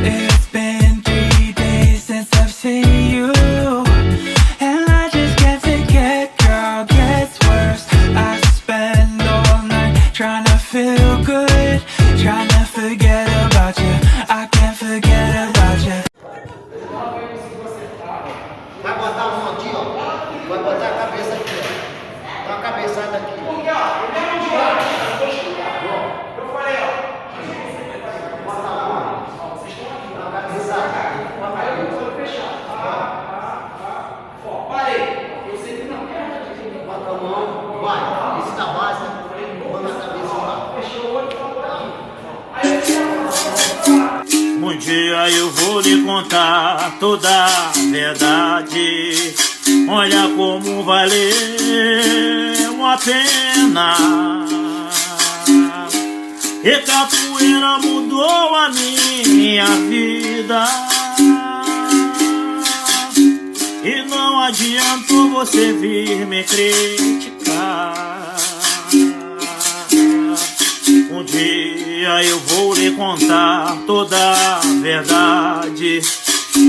It's been 3 days since I've seen you, and I just can't forget, girl, gets worse. I spend all night trying to feel good, trying to forget about you. I can't forget about you. Vai botar a mão aqui, ó. Vai botar a cabeça aqui, ó. Dá uma cabeçada aqui. Porque, ó, primeiro dia, eu falei, ó. Bota a mão. Vocês estão aqui. Dá uma cabeçada aqui. Bota Aí eu aqui. vou fechar. Ó, parei. Eu sei que não quero. Bota a mão. Vai. Esse da base. Manda a cabeça lá. Fechou o olho e falou aqui. Um dia eu vou lhe contar toda a verdade. Olha como valeu a pena. E capoeira mudou a minha vida. E não adiantou você vir me criticar. Um dia eu vou lhe contar toda a verdade.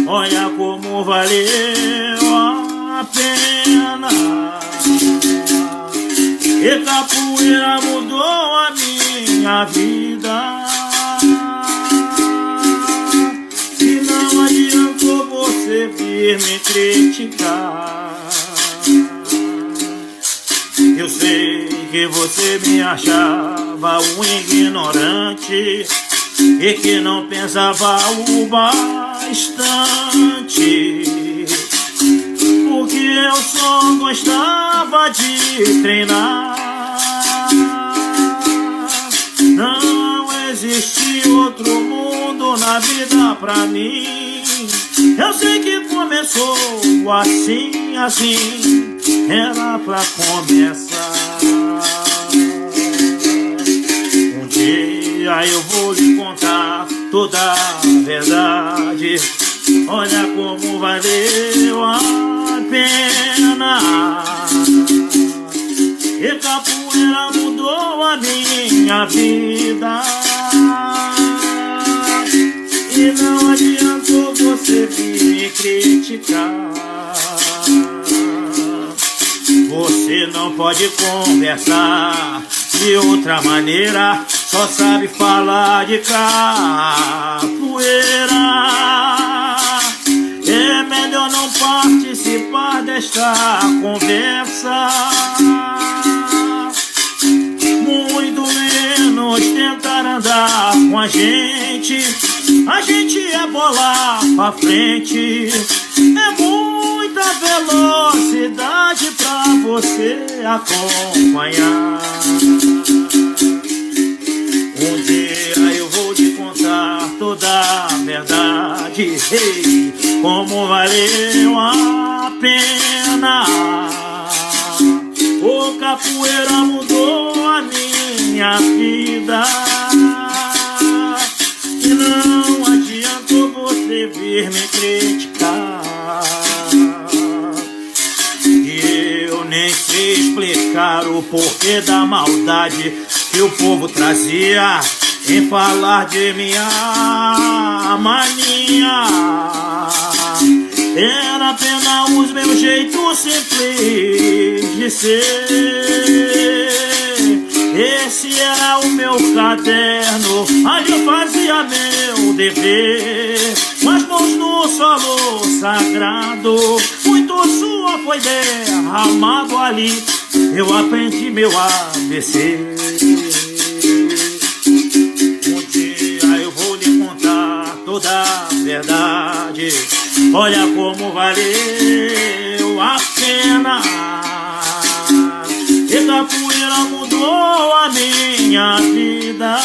Olha como valeu a pena. E capoeira mudou a minha vida. E não adiantou você vir me criticar. Eu sei que você me achava um ignorante e que não pensava o bastante, porque eu só gostava de treinar. Não existe outro mundo na vida pra mim. Eu sei que começou assim, assim, era pra começar. Um dia eu vou lhe contar toda a verdade. Olha como valeu a pena. E capoeira mudou a minha vida. E não adiantou você vir me criticar. Você não pode conversar de outra maneira, só sabe falar de capoeira. É melhor não participar desta conversa, muito menos tentar andar com a gente. A gente é bola pra frente, é muita velocidade pra você acompanhar. Um dia eu vou te contar toda a verdade, hey, como valeu a pena. O capoeira mudou a minha vida. E não adiantou você vir me criticar. E eu nem sei explicar o porquê da maldade que o povo trazia em falar de minha mania. Era apenas os meus jeitos simples de ser. Esse era o meu caderno, ali eu fazia meu dever. Com as mãos no solo sagrado, muito suor foi derramado ali. Eu aprendi meu ABC. Um dia eu vou lhe contar toda a verdade. Olha como valeu a pena. E capoeira mudou a minha vida.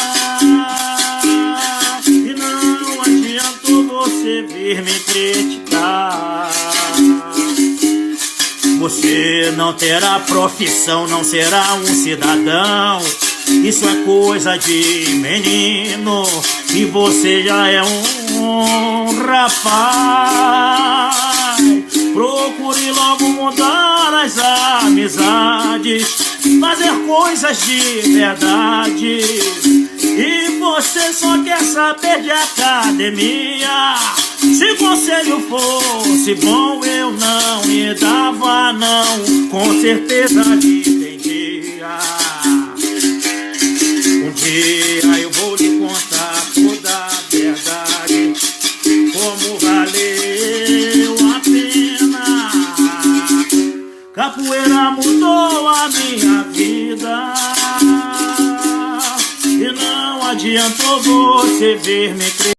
E não adiantou você vir me criticar. Você não terá profissão, não será um cidadão. Isso é coisa de menino, e você já é um rapaz. Procure logo mudar as amizades, fazer coisas de verdade. E você só quer saber de academia. Se conselho fosse bom, eu não me dava não. Com certeza te entendia. Um dia eu vou lhe contar toda a verdade, como valeu a pena. Capoeira mudou a minha vida, e não adiantou você ver me crescer.